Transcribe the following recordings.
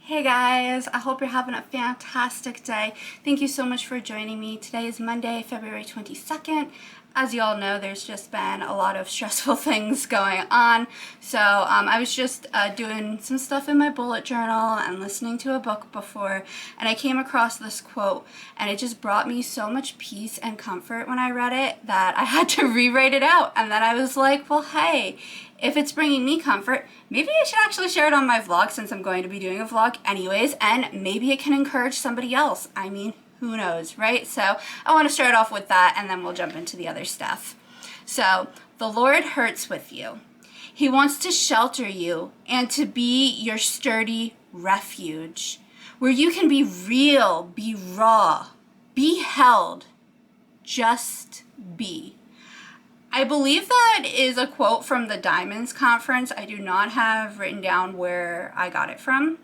Hey guys, I hope you're having a fantastic day. Thank you so much for joining me. Today is Monday, February 22nd. As you all know, there's just been a lot of stressful things going on. So I was just doing some stuff in my bullet journal and listening to a book before, and I came across this quote, and it just brought me so much peace and comfort when I read it that I had to rewrite it out. And then I was like, well, hey, if it's bringing me comfort, maybe I should actually share it on my vlog since I'm going to be doing a vlog anyways, and maybe it can encourage somebody else. I mean, who knows, right? So I want to start off with that, and then we'll jump into the other stuff. So, the Lord hurts with you. He wants to shelter you and to be your sturdy refuge, where you can be real, be raw, be held, just be. I believe that is a quote from the Diamonds Conference. I do not have written down where I got it from.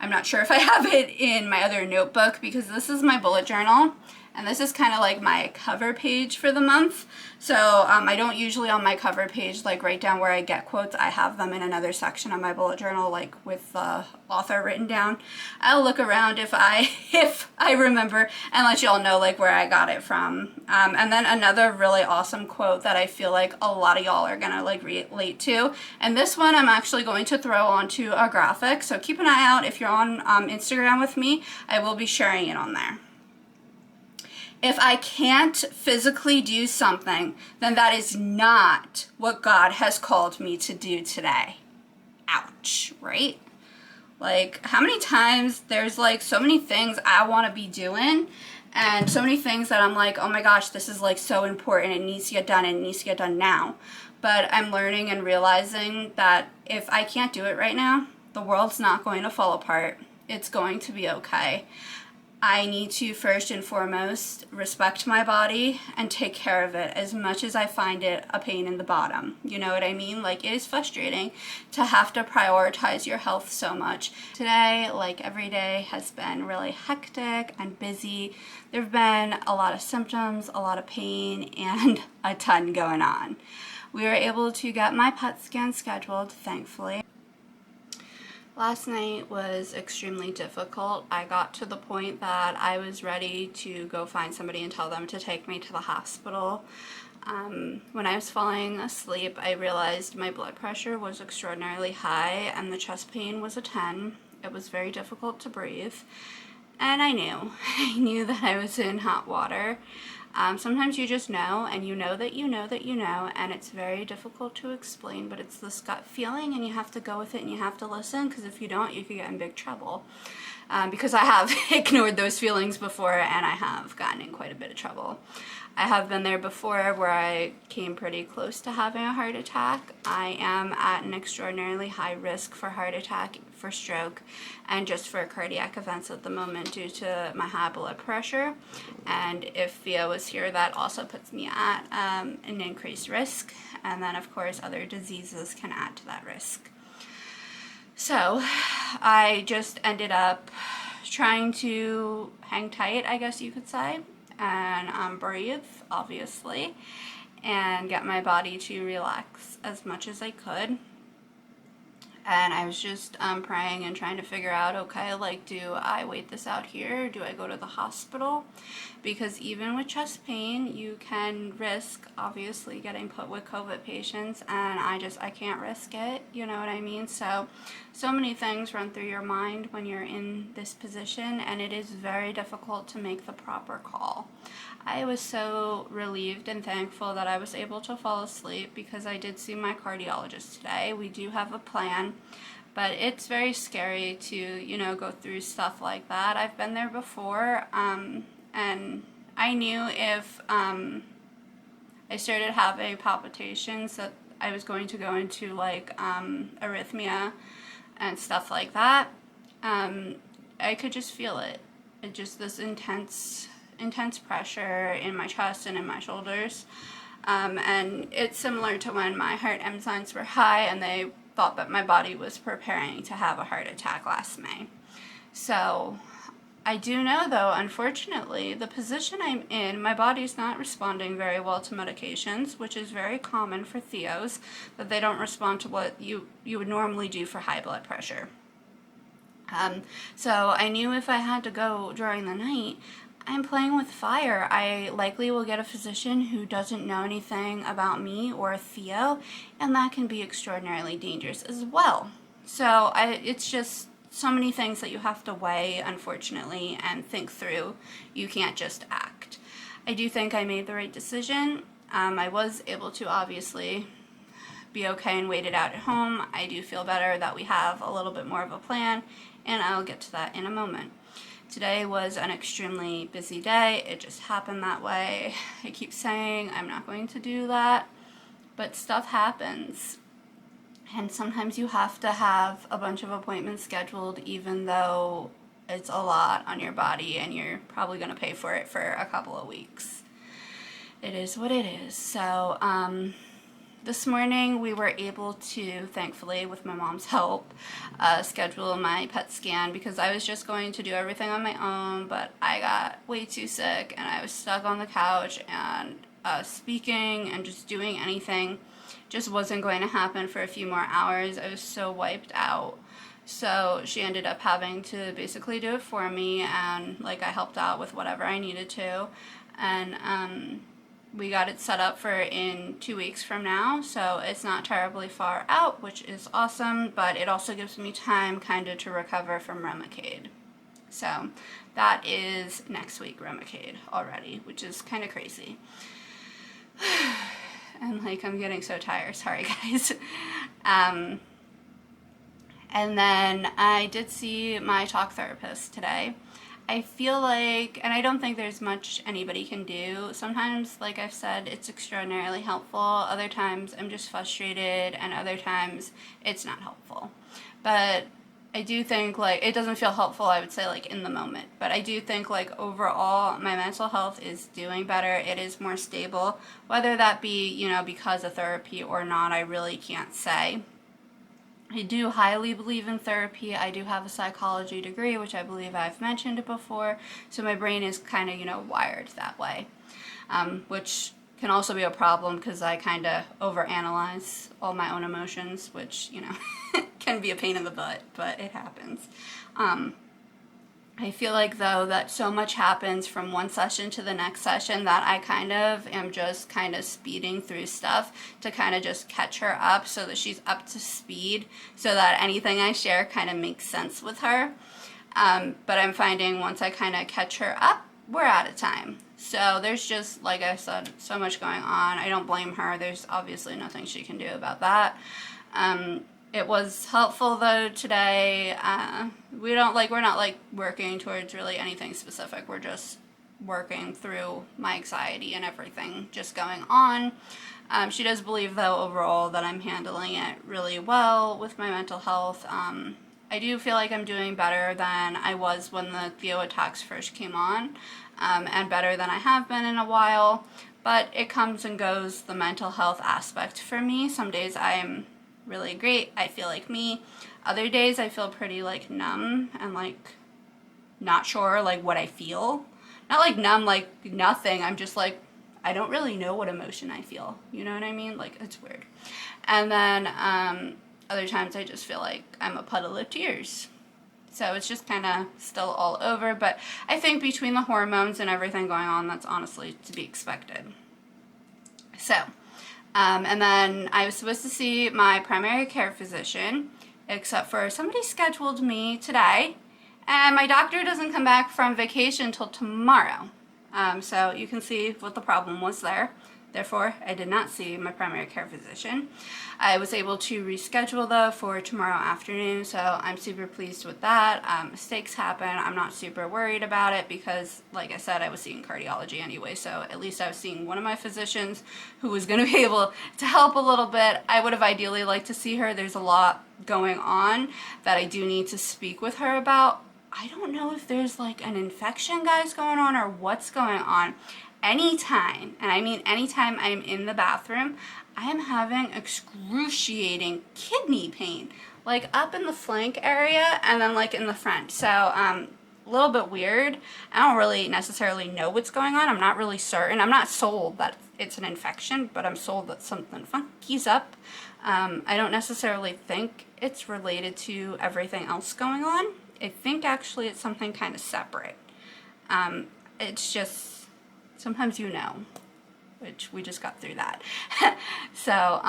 I'm not sure if I have it in my other notebook because this is my bullet journal, and this is kind of like my cover page for the month. So I don't usually on my cover page like write down where I get quotes. I have them in another section of my bullet journal, like with the author written down. I'll look around if I remember and let you all know like where I got it from. And then another really awesome quote that I feel like a lot of y'all are gonna like relate to. And this one I'm actually going to throw onto a graphic. So keep an eye out if you're on Instagram with me. I will be sharing it on there. If I can't physically do something, then that is not what God has called me to do today. Ouch, right? Like, how many times there's like so many things I want to be doing and so many things that I'm like, oh my gosh, this is like so important. It needs to get done and it needs to get done now. But I'm learning and realizing that if I can't do it right now, the world's not going to fall apart. It's going to be okay. I need to first and foremost respect my body and take care of it as much as I find it a pain in the bottom. You know what I mean? Like, it is frustrating to have to prioritize your health so much. Today, like every day, has been really hectic and busy. There have been a lot of symptoms, a lot of pain, and a ton going on. We were able to get my PET scan scheduled, thankfully. Last night was extremely difficult. I got to the point that I was ready to go find somebody and tell them to take me to the hospital. When I was falling asleep, I realized my blood pressure was extraordinarily high and the chest pain was a 10. It was very difficult to breathe. And I knew that I was in hot water. Sometimes you just know, and you know that you know that you know, and it's very difficult to explain, but it's this gut feeling, and you have to go with it, and you have to listen, because if you don't, you could get in big trouble. Because I have ignored those feelings before, and I have gotten in quite a bit of trouble. I have been there before where I came pretty close to having a heart attack. I am at an extraordinarily high risk for heart attack, for stroke, and just for cardiac events at the moment due to my high blood pressure. And if Theo was here, that also puts me at an increased risk. And then, of course, other diseases can add to that risk. So I just ended up trying to hang tight, I guess you could say, and breathe, obviously, and get my body to relax as much as I could. And I was just praying and trying to figure out, okay, like, do I wait this out here? Or do I go to the hospital? Because even with chest pain, you can risk, obviously, getting put with COVID patients, and I can't risk it, you know what I mean? So many things run through your mind when you're in this position, and it is very difficult to make the proper call. I was so relieved and thankful that I was able to fall asleep because I did see my cardiologist today. We do have a plan, but it's very scary to, you know, go through stuff like that. I've been there before, and I knew if I started having palpitations that I was going to go into like arrhythmia and stuff like that. I could just feel it. It just this intense pressure in my chest and in my shoulders, and it's similar to when my heart enzymes were high and they thought that my body was preparing to have a heart attack last May. So I do know, though, unfortunately, the position I'm in, my body's not responding very well to medications, which is very common for Theos, that they don't respond to what you would normally do for high blood pressure. So I knew if I had to go during the night, I'm playing with fire. I likely will get a physician who doesn't know anything about me or Theo, and that can be extraordinarily dangerous as well. So it's just so many things that you have to weigh, unfortunately, and think through. You can't just act. I do think I made the right decision. I was able to obviously be okay and wait it out at home. I do feel better that we have a little bit more of a plan, and I'll get to that in a moment. Today was an extremely busy day. It just happened that way. I keep saying I'm not going to do that, but stuff happens. And sometimes you have to have a bunch of appointments scheduled, even though it's a lot on your body and you're probably going to pay for it for a couple of weeks. It is what it is. So, this morning we were able to, thankfully, with my mom's help, schedule my PET scan because I was just going to do everything on my own, but I got way too sick and I was stuck on the couch, and speaking and just doing anything just wasn't going to happen for a few more hours. I was so wiped out. So she ended up having to basically do it for me, and I helped out with whatever I needed to, and we got it set up for in 2 weeks from now, so it's not terribly far out, which is awesome, but it also gives me time kind of to recover from Remicade. So that is next week, Remicade, already, which is kind of crazy. And I'm getting so tired, sorry guys. And then I did see my talk therapist today. I feel like, and I don't think there's much anybody can do. Sometimes, like I've said, it's extraordinarily helpful. Other times I'm just frustrated, and other times it's not helpful. But I do think it doesn't feel helpful, I would say, in the moment. But I do think overall my mental health is doing better. It is more stable. Whether that be, because of therapy or not, I really can't say. I do highly believe in therapy. I do have a psychology degree, which I believe I've mentioned before, so my brain is kind of, wired that way, which can also be a problem because I kind of overanalyze all my own emotions, which, can be a pain in the butt, but it happens. I feel like, though, that so much happens from one session to the next session that I am just speeding through stuff to just catch her up so that she's up to speed, so that anything I share makes sense with her. But I'm finding once I catch her up, we're out of time. So there's just, like I said, so much going on. I don't blame her. There's obviously nothing she can do about that. It was helpful, though, today. We're not working towards really anything specific. We're just working through my anxiety and everything just going on. She does believe, though, overall that I'm handling it really well with my mental health. I do feel like I'm doing better than I was when the Theo attacks first came on, and better than I have been in a while. But it comes and goes, the mental health aspect for me. Some days I'm really great, I feel like me. Other days I feel pretty numb and not sure what I feel. Not numb nothing, I'm just I don't really know what emotion I feel. You know what I mean? It's weird. And then other times I just feel like I'm a puddle of tears. So it's just still all over, but I think between the hormones and everything going on, that's honestly to be expected. So and then I was supposed to see my primary care physician, except for somebody scheduled me today, and my doctor doesn't come back from vacation until tomorrow. So you can see what the problem was there. Therefore, I did not see my primary care physician. I was able to reschedule, though, for tomorrow afternoon, so I'm super pleased with that. Mistakes happen. I'm not super worried about it because, like I said, I was seeing cardiology anyway, so at least I was seeing one of my physicians who was going to be able to help a little bit. I would have ideally liked to see her. There's a lot going on that I do need to speak with her about. I don't know if there's an infection, guys, going on or what's going on. Anytime, and I mean anytime I'm in the bathroom, I am having excruciating kidney pain, up in the flank area and then in the front. So a little bit weird. I don't really necessarily know what's going on. I'm not really certain. I'm not sold that it's an infection, but I'm sold that something funky's up. I don't necessarily think it's related to everything else going on. I think actually it's something kind of separate. It's just, sometimes which we just got through that. So,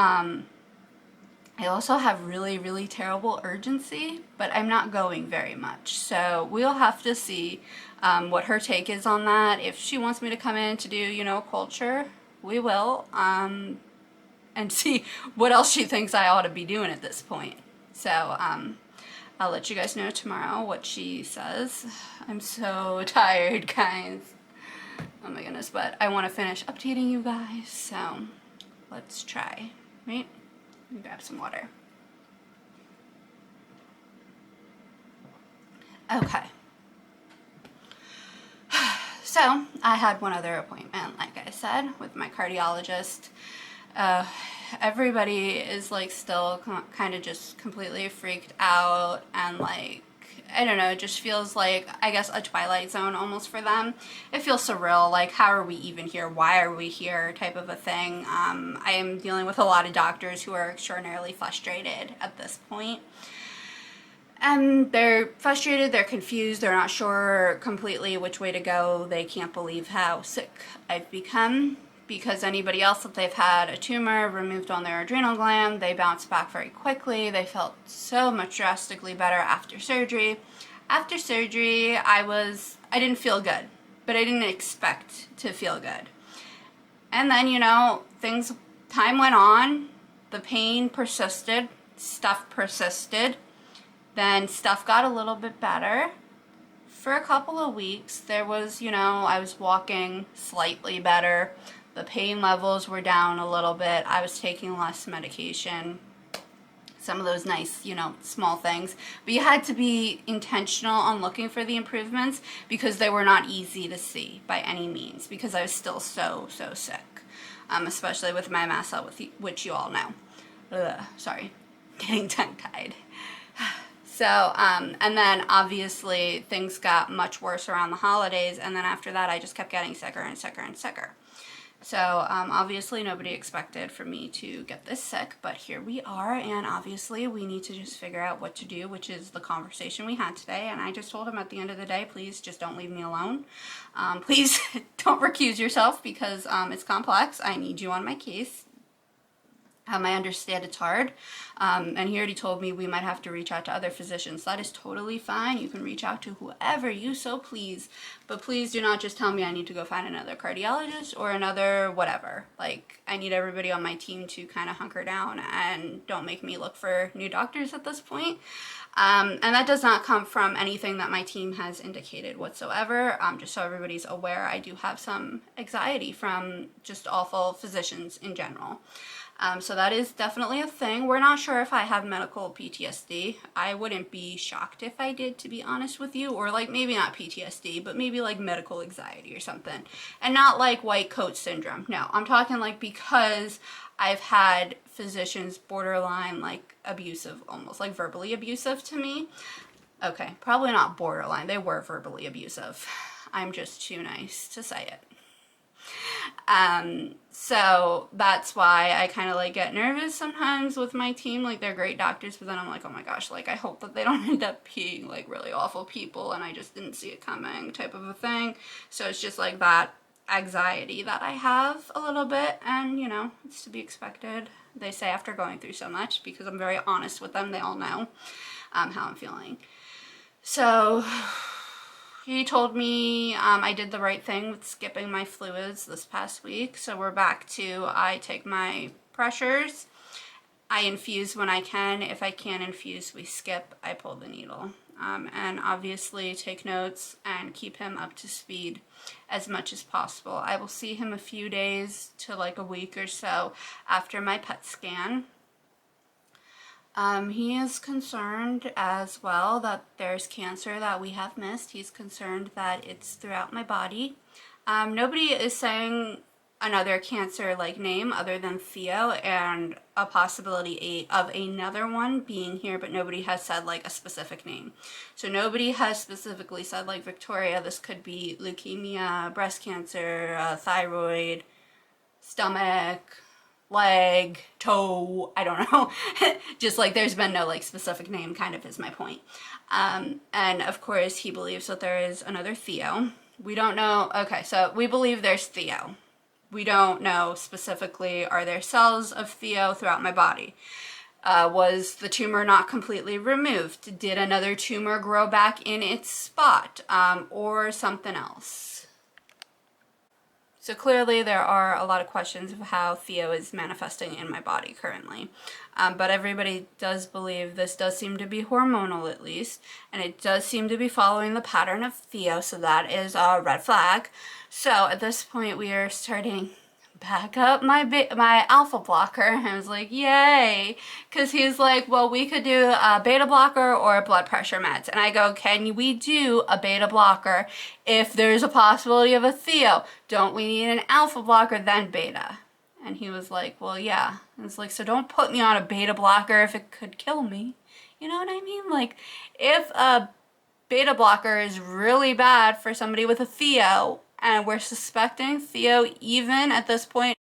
I also have really, really terrible urgency, but I'm not going very much. So we'll have to see what her take is on that. If she wants me to come in to do, culture, we will, and see what else she thinks I ought to be doing at this point. So I'll let you guys know tomorrow what she says. I'm so tired, guys. Oh my goodness, but I want to finish updating you guys, so let's try, right? Let me grab some water. Okay. So, I had one other appointment, like I said, with my cardiologist. Everybody is like still kind of just completely freaked out, and like, I don't know, it just feels like, I guess, a Twilight Zone almost for them. It feels surreal, like, how are we even here? Why are we here? Type of a thing. I am dealing with a lot of doctors who are extraordinarily frustrated at this point. And they're frustrated, they're confused, they're not sure completely which way to go. They can't believe how sick I've become, because anybody else that they've had a tumor removed on their adrenal gland, they bounce back very quickly. They felt so much drastically better after surgery. After surgery, I didn't feel good, but I didn't expect to feel good. And then, time went on, the pain persisted, stuff persisted, then stuff got a little bit better. For a couple of weeks, there was, I was walking slightly better. The pain levels were down a little bit. I was taking less medication. Some of those nice, small things. But you had to be intentional on looking for the improvements, because they were not easy to see by any means, because I was still so, so sick. Especially with my mast cell, which you all know. Sorry, getting tongue-tied. So, and then obviously things got much worse around the holidays, and then after that I just kept getting sicker and sicker and sicker. So, obviously nobody expected for me to get this sick, but here we are, and obviously we need to just figure out what to do, which is the conversation we had today. And I just told him at the end of the day, please just don't leave me alone. Please don't recuse yourself, because it's complex. I need you on my case. I understand it's hard, and he already told me we might have to reach out to other physicians. That is totally fine. You can reach out to whoever you so please, but please do not just tell me I need to go find another cardiologist or another whatever. Like, I need everybody on my team to kind of hunker down and don't make me look for new doctors at this point. And that does not come from anything that my team has indicated whatsoever. Just so everybody's aware, I do have some anxiety from just awful physicians in general. So that is definitely a thing. We're not sure if I have medical PTSD. I wouldn't be shocked if I did, to be honest with you. Or like, maybe not PTSD, but maybe like medical anxiety or something. And not like white coat syndrome. No, I'm talking like, because I've had physicians borderline like abusive, almost like verbally abusive to me. Okay, probably not borderline. They were verbally abusive. I'm just too nice to say it. So that's why I kind of like get nervous sometimes with my team. Like, they're great doctors, but then I'm like, oh my gosh, like, I hope that they don't end up being like really awful people and I just didn't see it coming type of a thing. So it's just like that anxiety that I have a little bit, and it's to be expected. They say after going through so much, because I'm very honest with them, they all know how I'm feeling. So he told me I did the right thing with skipping my fluids this past week. So we're back to, I take my pressures, I infuse when I can. If I can't infuse, we skip, I pull the needle. And obviously take notes and keep him up to speed as much as possible. I will see him a few days to like a week or so after my PET scan. He is concerned as well that there's cancer that we have missed. He's concerned that it's throughout my body. Nobody is saying another cancer like name other than Theo, and a possibility of another one being here, but nobody has said like a specific name. So nobody has specifically said like Victoria, this could be leukemia, breast cancer, thyroid, stomach, leg, toe, I don't know. Just like there's been no like specific name, kind of is my point. And of course he believes that there is another Theo. We don't know. Okay, so we believe there's Theo. We don't know specifically, are there cells of Theo throughout my body? Was the tumor not completely removed? Did another tumor grow back in its spot, or something else? So clearly there are a lot of questions of how Theo is manifesting in my body currently. But everybody does believe this does seem to be hormonal at least, and it does seem to be following the pattern of Theo, so that is a red flag. So at this point we are starting back up my alpha blocker, and I was like, yay, because he's like, well, we could do a beta blocker or blood pressure meds, and I go, can we do a beta blocker if there's a possibility of a Theo? Don't we need an alpha blocker then beta? And he was like, well, yeah. And it's like, so don't put me on a beta blocker if it could kill me. You know what I mean? Like, if a beta blocker is really bad for somebody with a Theo, and we're suspecting Theo even at this point